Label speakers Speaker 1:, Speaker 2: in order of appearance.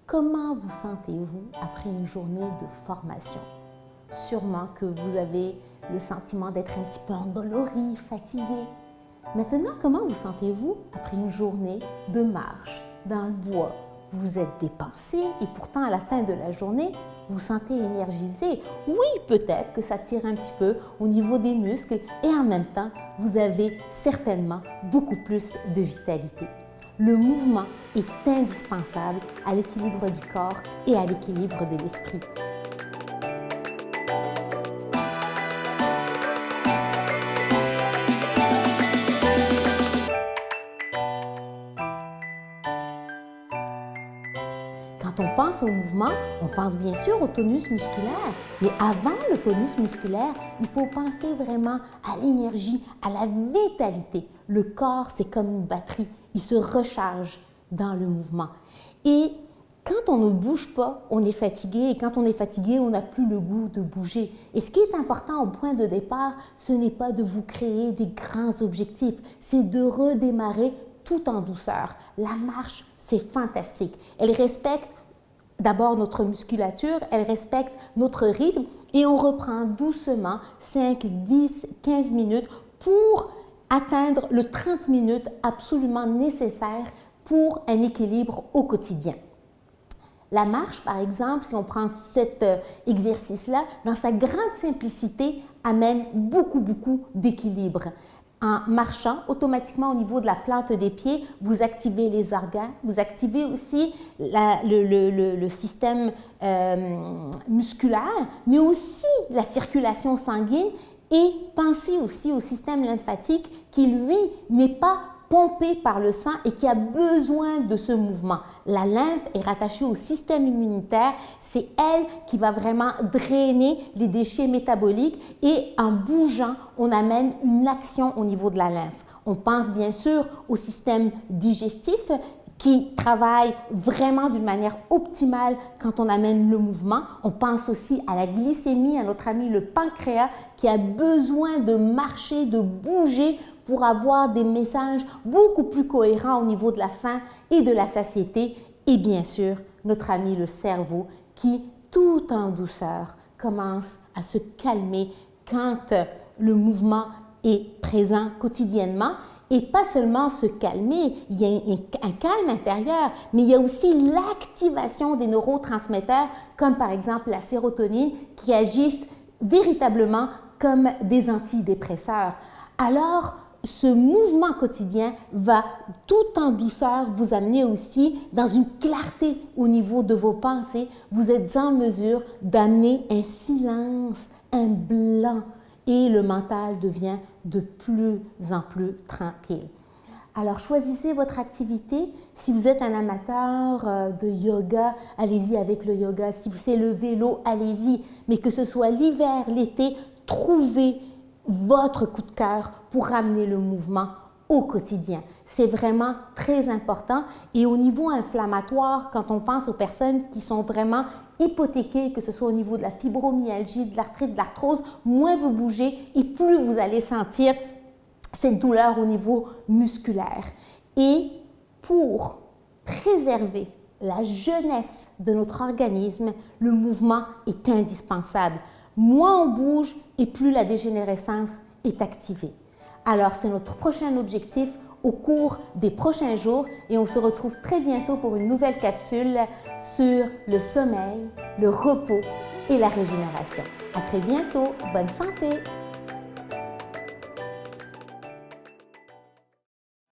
Speaker 1: Comment vous sentez-vous après une journée de formation? Sûrement que vous avez le sentiment d'être un petit peu endolori, fatigué. Maintenant, comment vous sentez-vous après une journée de marche dans le bois? Vous êtes dépensé et pourtant à la fin de la journée, vous vous sentez énergisé. Oui, peut-être que ça tire un petit peu au niveau des muscles et en même temps, vous avez certainement beaucoup plus de vitalité. Le mouvement est indispensable à l'équilibre du corps et à l'équilibre de l'esprit. Quand on pense au mouvement, on pense bien sûr au tonus musculaire, mais avant le tonus musculaire, il faut penser vraiment à l'énergie, à la vitalité. Le corps, c'est comme une batterie, il se recharge dans le mouvement. Et quand on ne bouge pas, on est fatigué, et quand on est fatigué, on n'a plus le goût de bouger. Et ce qui est important au point de départ, ce n'est pas de vous créer des grands objectifs, c'est de redémarrer tout en douceur. La marche, c'est fantastique. Elle respecte d'abord notre musculature, elle respecte notre rythme et on reprend doucement 5, 10, 15 minutes pour atteindre le 30 minutes absolument nécessaire pour un équilibre au quotidien. La marche, par exemple, si on prend cet exercice-là, dans sa grande simplicité, amène beaucoup d'équilibre. En marchant, automatiquement au niveau de la plante des pieds, vous activez les organes, vous activez aussi le système musculaire, mais aussi la circulation sanguine et pensez aussi au système lymphatique qui, lui, n'est pas pompé par le sang et qui a besoin de ce mouvement. La lymphe est rattachée au système immunitaire, c'est elle qui va vraiment drainer les déchets métaboliques et en bougeant, on amène une action au niveau de la lymphe. On pense bien sûr au système digestif qui travaille vraiment d'une manière optimale quand on amène le mouvement. On pense aussi à la glycémie, à notre ami le pancréas qui a besoin de marcher, de bouger pour avoir des messages beaucoup plus cohérents au niveau de la faim et de la satiété. Et bien sûr, notre ami le cerveau qui, tout en douceur, commence à se calmer quand le mouvement est présent quotidiennement. Et pas seulement se calmer, il y a un calme intérieur, mais il y a aussi l'activation des neurotransmetteurs, comme par exemple la sérotonine, qui agissent véritablement comme des antidépresseurs. Alors, ce mouvement quotidien va tout en douceur vous amener aussi dans une clarté au niveau de vos pensées. Vous êtes en mesure d'amener un silence, un blanc et le mental devient de plus en plus tranquille. Alors, choisissez votre activité. Si vous êtes un amateur de yoga, allez-y avec le yoga. Si c'est le vélo, allez-y. Mais que ce soit l'hiver, l'été, trouvez votre coup de cœur pour ramener le mouvement au quotidien. C'est vraiment très important. Et au niveau inflammatoire, quand on pense aux personnes qui sont vraiment hypothéquées, que ce soit au niveau de la fibromyalgie, de l'arthrite, de l'arthrose, moins vous bougez et plus vous allez sentir cette douleur au niveau musculaire. Et pour préserver la jeunesse de notre organisme, le mouvement est indispensable. Moins on bouge et plus la dégénérescence est activée. Alors, c'est notre prochain objectif au cours des prochains jours et on se retrouve très bientôt pour une nouvelle capsule sur le sommeil, le repos et la régénération. À très bientôt, bonne santé!